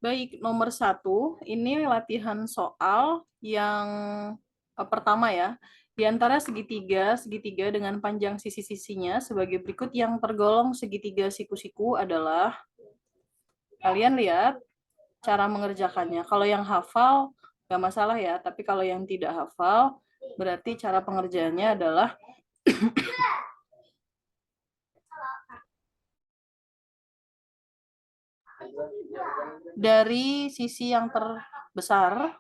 Baik, nomor 1, ini latihan soal yang pertama ya. Di antara segitiga, segitiga dengan panjang sisi-sisinya sebagai berikut yang tergolong segitiga siku-siku adalah, kalian lihat cara mengerjakannya. Kalau yang hafal, nggak masalah ya, tapi kalau yang tidak hafal, berarti cara pengerjaannya adalah dari sisi yang terbesar,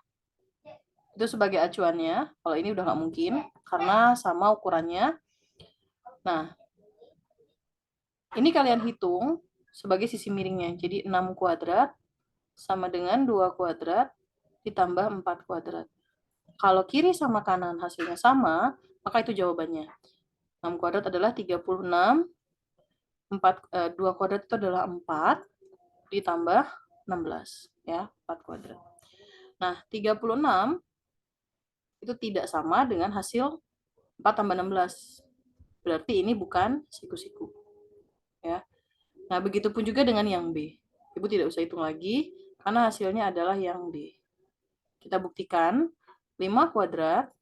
itu sebagai acuannya. Kalau ini udah nggak mungkin, karena sama ukurannya. Nah, ini kalian hitung sebagai sisi miringnya. Jadi 6 kuadrat sama dengan 2 kuadrat ditambah 4 kuadrat. Kalau kiri sama kanan hasilnya sama, maka itu jawabannya. 6 kuadrat adalah 36, 2 kuadrat itu adalah 4, ditambah 16. Ya, 4 kuadrat. Nah, 36 itu tidak sama dengan hasil 4 tambah 16. Berarti ini bukan siku-siku. Ya. Nah, begitupun juga dengan yang B. Ibu tidak usah hitung lagi, karena hasilnya adalah yang D. Kita buktikan, 5 kuadrat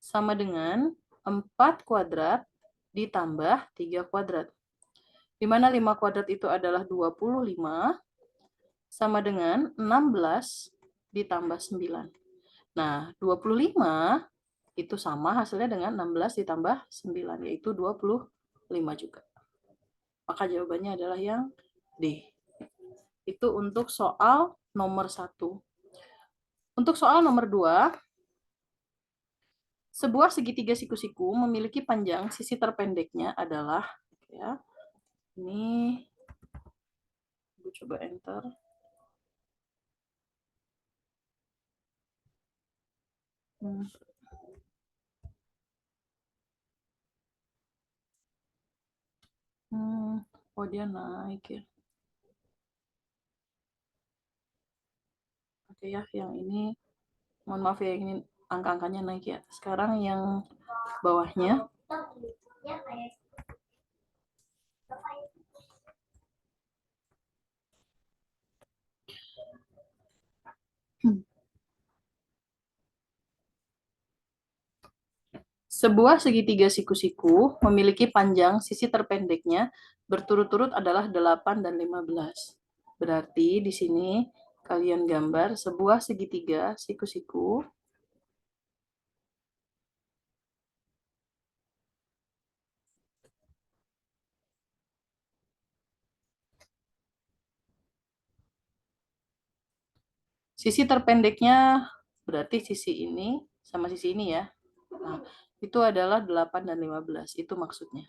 sama dengan 4 kuadrat ditambah 3 kuadrat. Di mana 5 kuadrat itu adalah 25, sama dengan 16 ditambah 9. Nah, 25 itu sama hasilnya dengan 16 ditambah 9, yaitu 25 juga. Maka jawabannya adalah yang D. Itu untuk soal nomor 1. Untuk soal nomor 2, sebuah segitiga siku-siku memiliki panjang sisi terpendeknya adalah, ya, ini, Ibu coba enter. Oh dia naik ya. Oke ya, yang ini, mohon maaf ya, ini angka-angkanya naik ya. Sekarang yang bawahnya. Sebuah segitiga siku-siku memiliki panjang sisi terpendeknya berturut-turut adalah 8 dan 15. Berarti di sini kalian gambar sebuah segitiga siku-siku sisi terpendeknya berarti sisi ini sama sisi ini ya. Nah, itu adalah 8 dan 15. Itu maksudnya.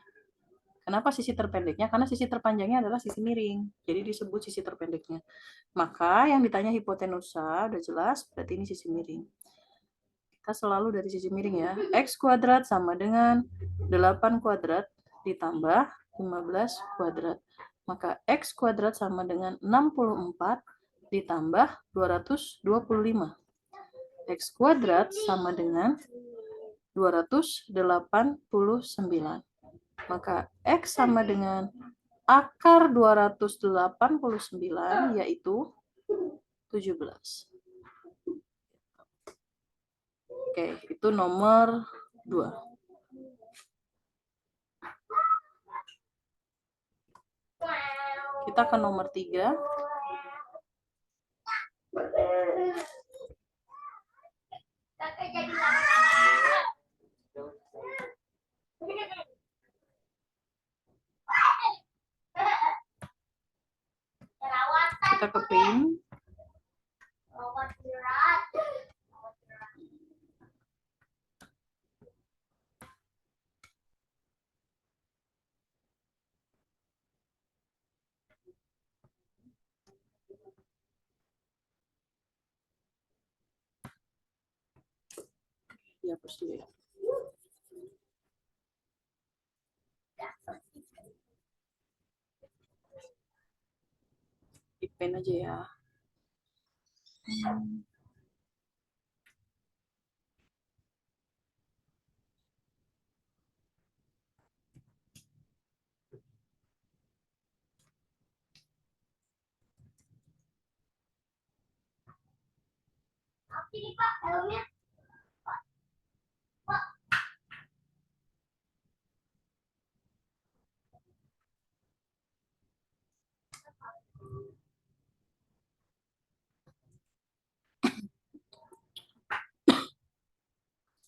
Kenapa sisi terpendeknya? Karena sisi terpanjangnya adalah sisi miring. Jadi disebut sisi terpendeknya. Maka yang ditanya hipotenusa udah jelas, berarti ini sisi miring. Kita selalu dari sisi miring ya. X kuadrat sama dengan 8 kuadrat ditambah 15 kuadrat. Maka X kuadrat sama dengan 64 ditambah 225. X kuadrat sama dengan 289. Maka X sama dengan akar 289 yaitu 17. Oke, itu nomor 2. Kita ke nomor 3. Kita ke print. Dihapus dulu ya. Di pen aja ya.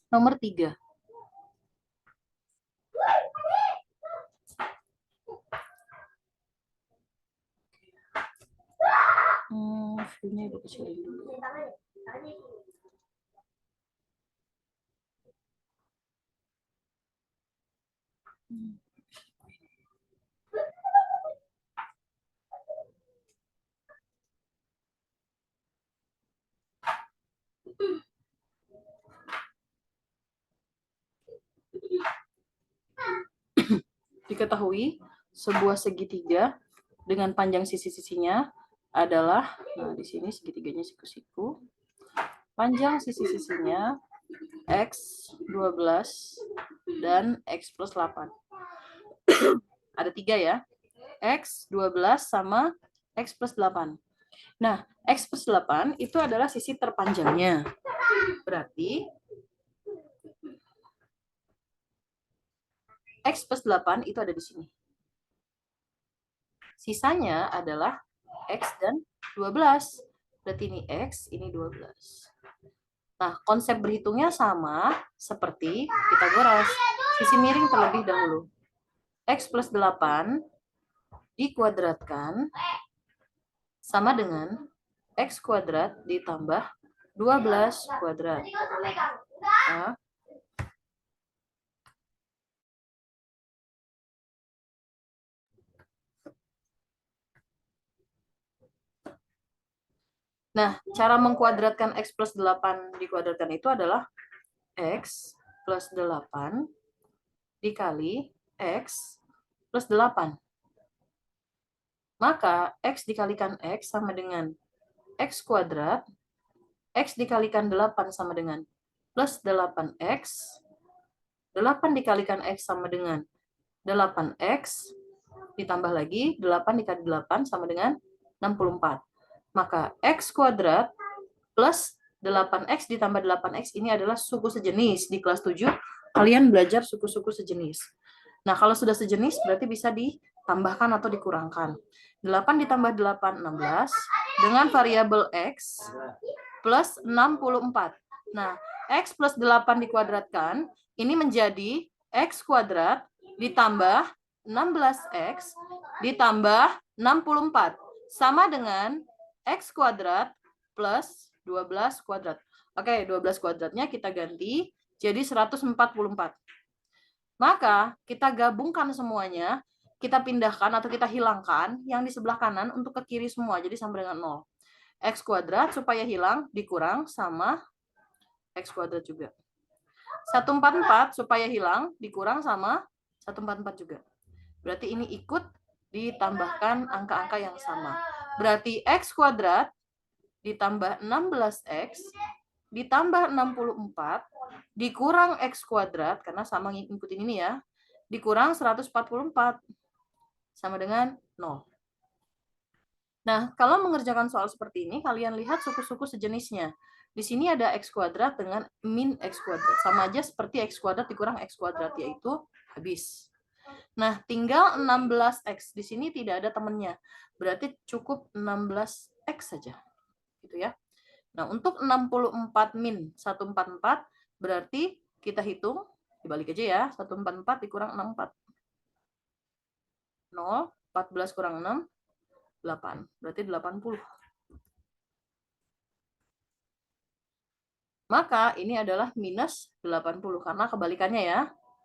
Nomor 3. View-nya ibu kecilin dulu. Diketahui sebuah segitiga dengan panjang sisi-sisinya adalah, nah di sini segitiganya siku-siku, panjang sisi-sisinya X 12 dan X plus 8. Ada 3 ya, X 12 sama X plus 8. Nah, X plus 8 itu adalah sisi terpanjangnya. Berarti X plus 8 itu ada di sini. Sisanya adalah X dan 12. Berarti ini X, ini 12. Nah, konsep berhitungnya sama seperti Pitagoras. Sisi miring terlebih dahulu. X plus 8 dikuadratkan sama dengan X kuadrat ditambah 12 kuadrat. Nah, cara mengkuadratkan X plus 8 dikuadratkan itu adalah X plus 8 dikali X plus 8. Maka X dikalikan X sama dengan X kuadrat, X dikalikan 8 sama dengan plus 8X, 8 dikalikan X sama dengan 8X, ditambah lagi 8 dikali 8 sama dengan 64. Maka X kuadrat plus 8X ditambah 8X ini adalah suku sejenis. Di kelas 7, kalian belajar suku-suku sejenis. Nah, kalau sudah sejenis, berarti bisa ditambahkan atau dikurangkan. 8 ditambah 8, 16. Dengan variabel X plus 64. Nah, X plus 8 dikuadratkan, ini menjadi X kuadrat ditambah 16X ditambah 64. Sama dengan X kuadrat plus 12 kuadrat. Oke, 12 kuadratnya kita ganti jadi 144. Maka kita gabungkan semuanya, kita pindahkan atau kita hilangkan yang di sebelah kanan untuk ke kiri semua, jadi sama dengan 0. X kuadrat supaya hilang dikurang sama X kuadrat juga. 144 supaya hilang dikurang sama 144 juga. Berarti ini ikut ditambahkan angka-angka yang sama. Berarti X kuadrat ditambah 16X ditambah 64 dikurang X kuadrat, karena sama ngikutin ini ya, dikurang 144 sama dengan 0. Nah, kalau mengerjakan soal seperti ini, kalian lihat suku-suku sejenisnya. Di sini ada X kuadrat dengan min X kuadrat. Sama aja seperti X kuadrat dikurang X kuadrat, yaitu habis. Nah, tinggal 16X. Di sini tidak ada temennya. Berarti cukup 16X saja. Gitu ya. Nah, untuk 64 min 144, berarti kita hitung, dibalik aja ya, 144 dikurang 64. 0, 14 kurang 6, 8. Berarti 80. Maka ini adalah minus 80, karena kebalikannya ya,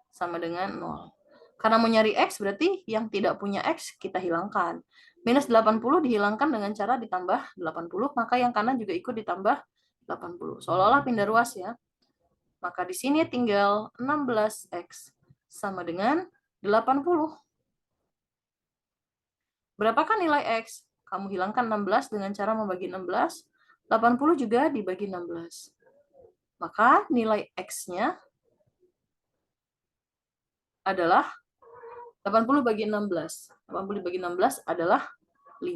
sama dengan 0. Karena mau nyari X, berarti yang tidak punya X kita hilangkan. Minus 80 dihilangkan dengan cara ditambah 80, maka yang kanan juga ikut ditambah 80. Seolah-olah pindah ruas ya. Maka di sini tinggal 16X sama dengan 80. Berapakah nilai X? Kamu hilangkan 16 dengan cara membagi 16. 80 juga dibagi 16. Maka nilai X-nya adalah 80 bagi 16. 80 bagi 16 adalah 5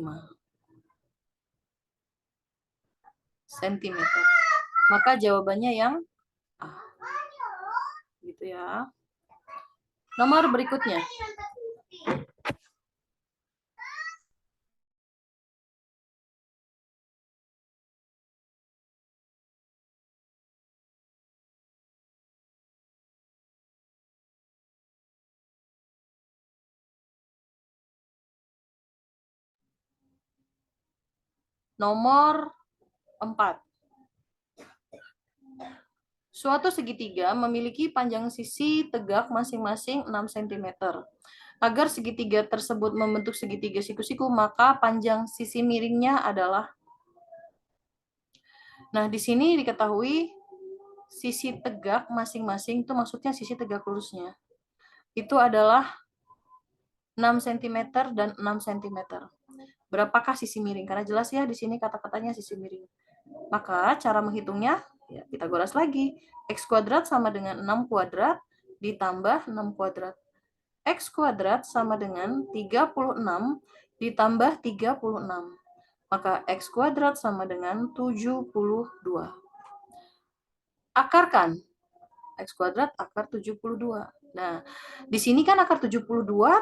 cm. Maka jawabannya yang A. Gitu ya. Nomor berikutnya. Nomor 4. Suatu segitiga memiliki panjang sisi tegak masing-masing 6 cm. Agar segitiga tersebut membentuk segitiga siku-siku, maka panjang sisi miringnya adalah. Nah, di sini diketahui sisi tegak masing-masing itu maksudnya sisi tegak lurusnya. Itu adalah 6 cm dan 6 cm. Berapakah sisi miring? Karena jelas ya di sini kata-katanya sisi miring. Maka cara menghitungnya, ya kita goras lagi. X kuadrat sama dengan 6 kuadrat ditambah 6 kuadrat. X kuadrat sama dengan 36 ditambah 36. Maka X kuadrat sama dengan 72. Akarkan. X kuadrat akar 72. Nah, di sini kan akar 72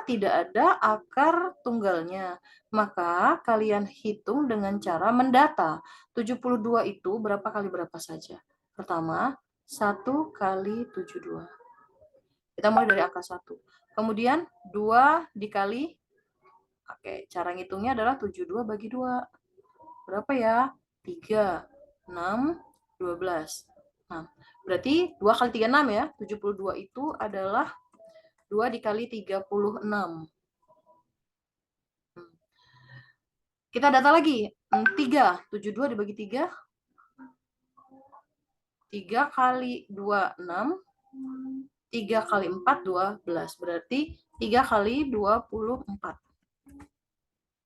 tidak ada akar tunggalnya. Maka kalian hitung dengan cara mendata. 72 itu berapa kali berapa saja? Pertama, 1 kali 72. Kita mulai dari angka 1. Kemudian 2 dikali, oke, cara ngitungnya adalah 72 bagi 2. Berapa ya? 3, 6, 12. Nah, berarti 2 kali 3, 6 ya. 72 itu adalah 2 dikali 36. Kita data lagi. 3, 72 dibagi 3. 3 kali 2, 6. 3 kali 4, 12. Berarti 3 kali 24.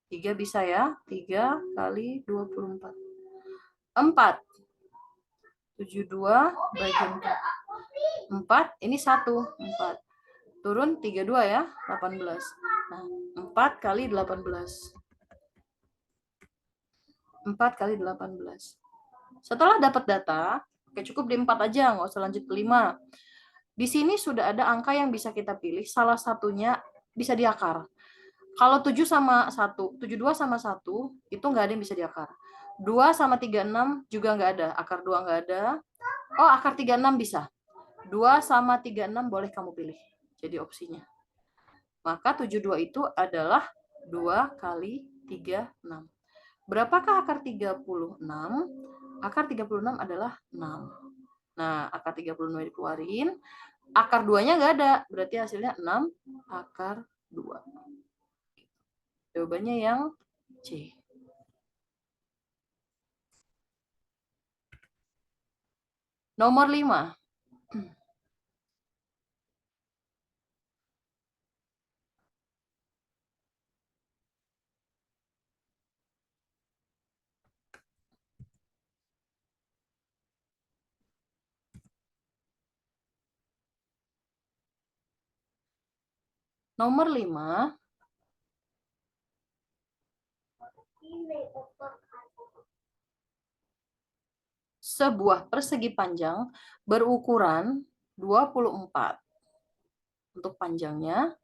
3 bisa ya. 3 kali 24. 4. 72 bagi 4. 4, ini 1. 4. Turun 32 ya. 18. Nah, 4 kali 18. 4 kali 18. Setelah dapat data, oke cukup di 4 aja, nggak usah lanjut ke 5. Di sini sudah ada angka yang bisa kita pilih, salah satunya bisa diakar. Kalau 7 sama 1, 72 sama 1, itu nggak ada yang bisa diakar. 2 sama 36 juga nggak ada, akar 2 nggak ada. Oh, akar 36 bisa. 2 sama 36 boleh kamu pilih, jadi opsinya. Maka 72 itu adalah 2 kali 36. Berapakah akar 36? Akar 36 adalah 6. Nah, akar 36 dikeluarin. Akar 2-nya nggak ada. Berarti hasilnya 6 akar 2. Jawabannya yang C. Nomor 5. Nomor 5. Sebuah persegi panjang berukuran 24 untuk panjangnya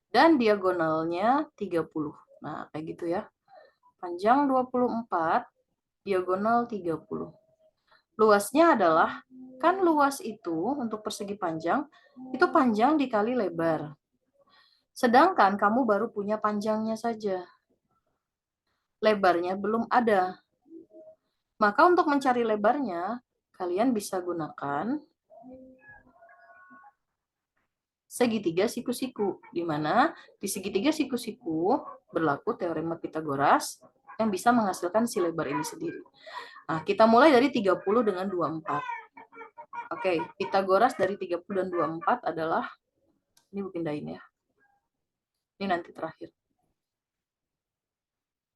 dan diagonalnya 30. Nah, kayak gitu ya. Panjang 24, diagonal 30. Luasnya adalah, kan luas itu untuk persegi panjang, itu panjang dikali lebar. Sedangkan kamu baru punya panjangnya saja. Lebarnya belum ada. Maka untuk mencari lebarnya, kalian bisa gunakan segitiga siku-siku, di mana di segitiga siku-siku berlaku teorema Pitagoras yang bisa menghasilkan si lebar ini sendiri. Nah, kita mulai dari 30 dengan 24. Oke, Pitagoras dari 30 dan 24 adalah, ini pindahin ya. Ini nanti terakhir.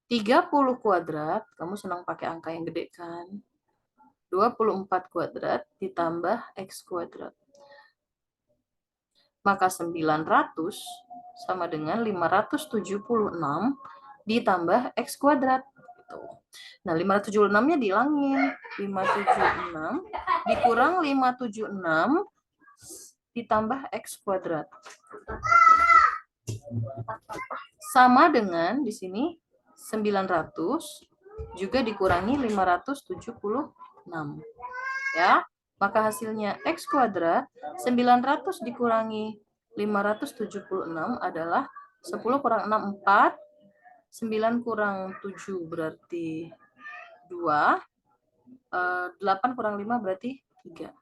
30 kuadrat, kamu senang pakai angka yang gede kan? 24 kuadrat ditambah X kuadrat. Maka 900 sama dengan 576 ditambah X kuadrat. Nah, 576-nya dihilangin. 576 dikurang 576 ditambah X kuadrat. Sama dengan di sini 900 juga dikurangi 576. Ya, maka hasilnya X kuadrat 900 dikurangi 576 adalah 10 kurang 6, 4. 9 kurang 7 berarti 2. 8 kurang 5 berarti 3.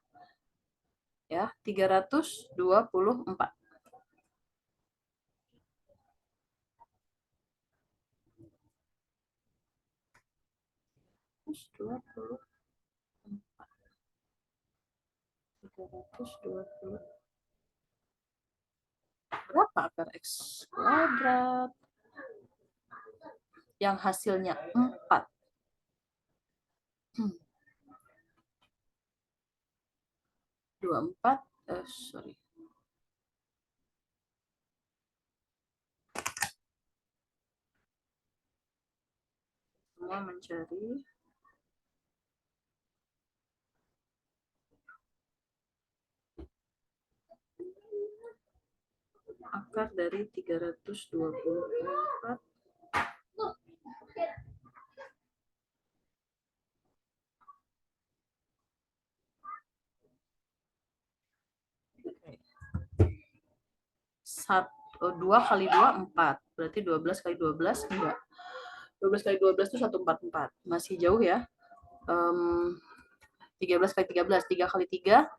Ya, 324. Berapa akar X kuadrat? Yang hasilnya 4. 24, sorry. Semua mencari akar dari 324. Satu, 2 kali 2, 4. Berarti 12 kali 12, enggak. 12 kali 12 itu 144. Masih jauh ya. 13 kali 13, 3 kali 3,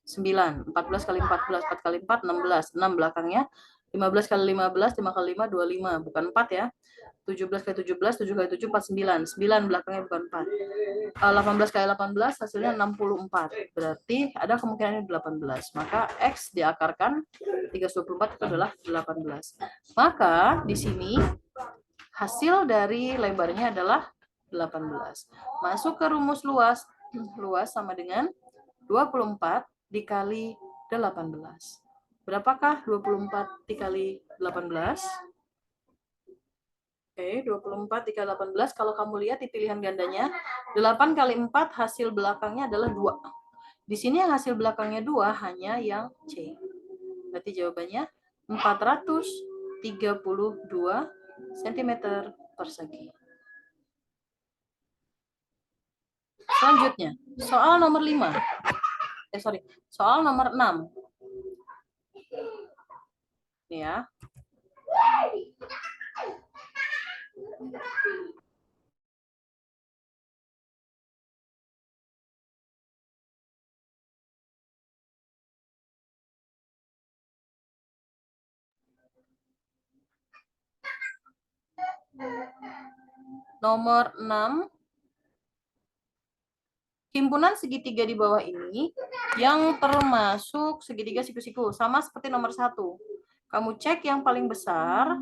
9. 14 kali 14, 4 kali 4, 16. 6 belakangnya. 15 kali 15, 5 kali 5, 25. Bukan 4 ya. 17 kali 17, 7 kali 7, 49. 9 belakangnya bukan 4. 18 kali 18 hasilnya 64. Berarti ada kemungkinan ini 18. Maka X diakarkan 324 itu adalah 18. Maka di sini hasil dari lebarnya adalah 18. Masuk ke rumus luas. Luas sama dengan 24 dikali 18. Berapakah 24 dikali 18? Oke, 24 dikali 18. Kalau kamu lihat di pilihan gandanya, 8 kali 4 hasil belakangnya adalah 2. Di sini yang hasil belakangnya 2 hanya yang C. Berarti jawabannya 432 cm persegi. Selanjutnya, soal nomor 5. Soal nomor 6. Ini ya. Nomor 6. Himpunan segitiga di bawah ini yang termasuk segitiga siku-siku. Sama seperti nomor 1. Kamu cek yang paling besar.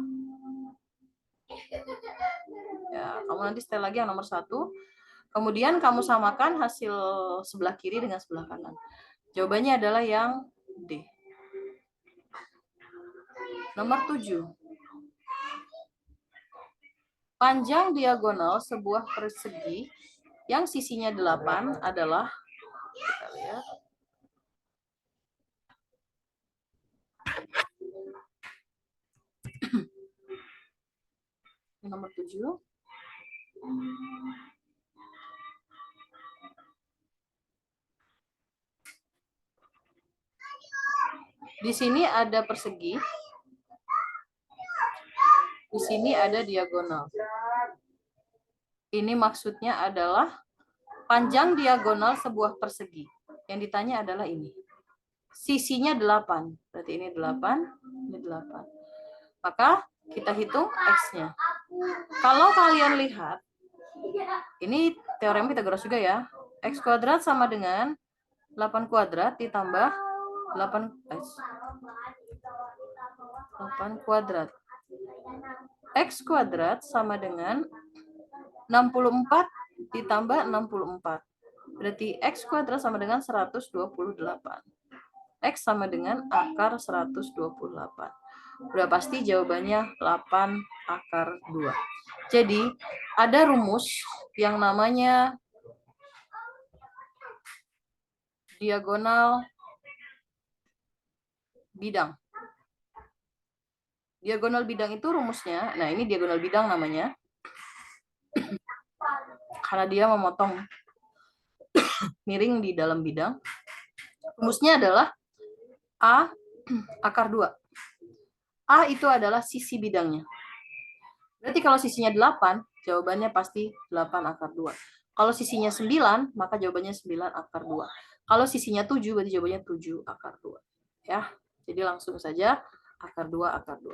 Ya, kamu nanti setel lagi yang nomor 1. Kemudian kamu samakan hasil sebelah kiri dengan sebelah kanan. Jawabannya adalah yang D. Nomor 7. Panjang diagonal sebuah persegi yang sisinya 8 adalah, kita lihat, nomor 7. Di sini ada persegi. Di sini ada diagonal. Ini maksudnya adalah panjang diagonal sebuah persegi. Yang ditanya adalah ini. Sisinya 8. Berarti ini 8, ini 8. Maka kita hitung X-nya. Kalau kalian lihat, ini teorem Pythagoras juga ya. X kuadrat sama dengan 8 kuadrat ditambah 8 kuadrat. X kuadrat sama dengan 64 ditambah 64. Berarti X kuadrat sama dengan 128. X sama dengan akar 128. Udah pasti jawabannya 8 akar 2. Jadi, ada rumus yang namanya diagonal bidang. Diagonal bidang itu rumusnya, nah ini diagonal bidang namanya, karena dia memotong miring di dalam bidang. Rumusnya adalah A akar 2. A itu adalah sisi bidangnya. Berarti kalau sisinya 8, jawabannya pasti 8 akar 2. Kalau sisinya 9, maka jawabannya 9 akar 2. Kalau sisinya 7, berarti jawabannya 7 akar 2. Ya, jadi langsung saja akar 2 akar 2.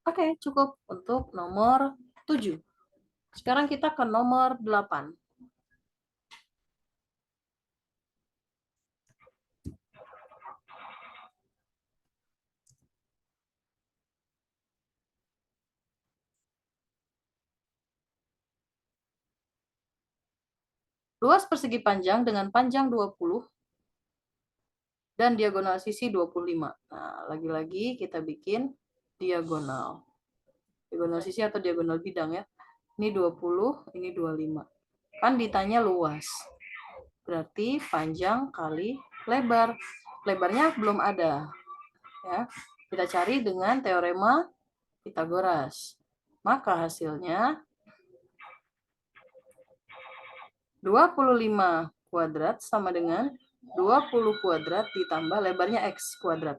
Oke, cukup untuk nomor 7. Sekarang kita ke nomor 8. Luas persegi panjang dengan panjang 20 dan diagonal sisi 25. Nah, lagi-lagi kita bikin diagonal. Diagonal sisi atau diagonal bidang ya. Ini 20, ini 25. Kan ditanya luas. Berarti panjang kali lebar. Lebarnya belum ada. Ya. Kita cari dengan teorema Pythagoras. Maka hasilnya 25 kuadrat sama dengan 20 kuadrat ditambah lebarnya X kuadrat.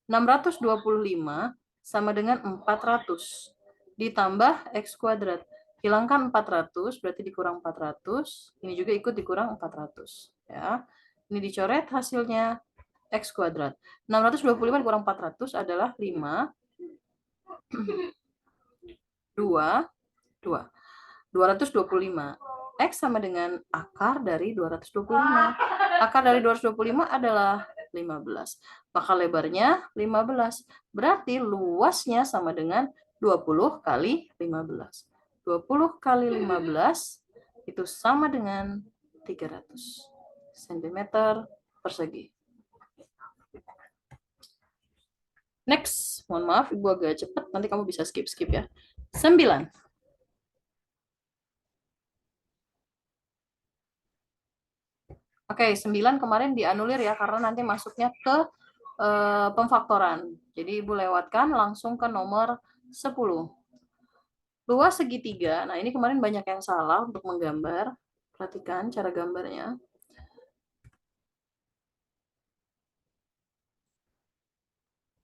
625 sama dengan 400 ditambah X kuadrat. Hilangkan 400, berarti dikurang 400. Ini juga ikut dikurang 400. Ya. Ini dicoret hasilnya X kuadrat. 625 dikurang 400 adalah 5, 2, 2. 225. X sama dengan akar dari 225. Akar dari 225 adalah 15. Maka lebarnya 15. Berarti luasnya sama dengan 20 kali 15. 20 kali 15 itu sama dengan 300 cm persegi. Next, mohon maaf Ibu agak cepat, nanti kamu bisa skip-skip ya. 9. Oke, 9 kemarin dianulir ya, karena nanti masuknya ke pemfaktoran. Jadi Ibu lewatkan langsung ke nomor 10. Luas segitiga, nah ini kemarin banyak yang salah untuk menggambar. Perhatikan cara gambarnya.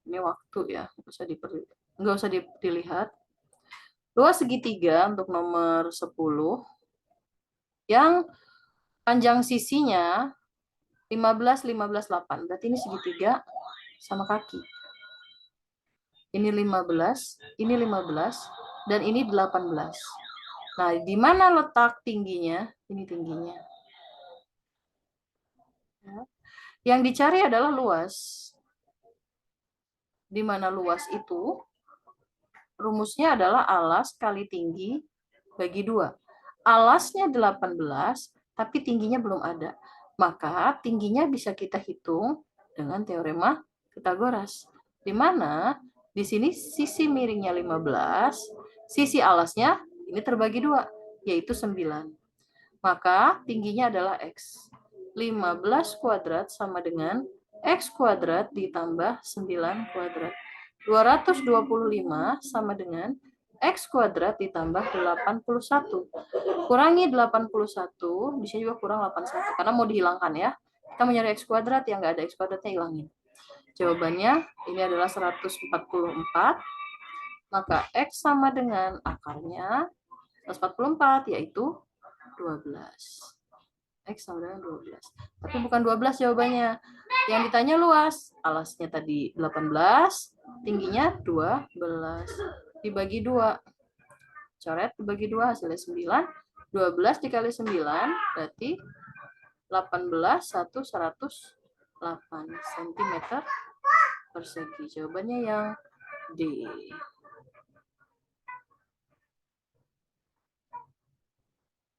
Ini waktu ya, nggak usah dilihat. Luas segitiga untuk nomor 10, yang panjang sisinya 15, 15, 8. Berarti ini segitiga sama kaki. Ini 15, ini 15, dan ini 18. Nah, di mana letak tingginya? Ini tingginya. Yang dicari adalah luas. Di mana luas itu? Rumusnya adalah alas kali tinggi bagi 2. Alasnya 18, tapi tingginya belum ada. Maka tingginya bisa kita hitung dengan teorema Pythagoras. Di mana di sini sisi miringnya 15, sisi alasnya ini terbagi 2, yaitu 9. Maka tingginya adalah X. 15 kuadrat sama dengan X kuadrat ditambah 9 kuadrat. 225 sama dengan X kuadrat ditambah 81. Kurangi 81, di sini juga kurang 81, karena mau dihilangkan ya. Kita mau nyari X kuadrat, yang nggak ada X kuadratnya hilangin. Jawabannya ini adalah 144, maka X sama dengan akarnya 144, yaitu 12. X sama dengan 12. Tapi bukan 12 jawabannya. Yang ditanya luas. Alasnya tadi 18, tingginya 12. Dibagi 2. Coret dibagi 2, hasilnya 9. 12 dikali 9, berarti 18, 108 cm persegi. Jawabannya yang D.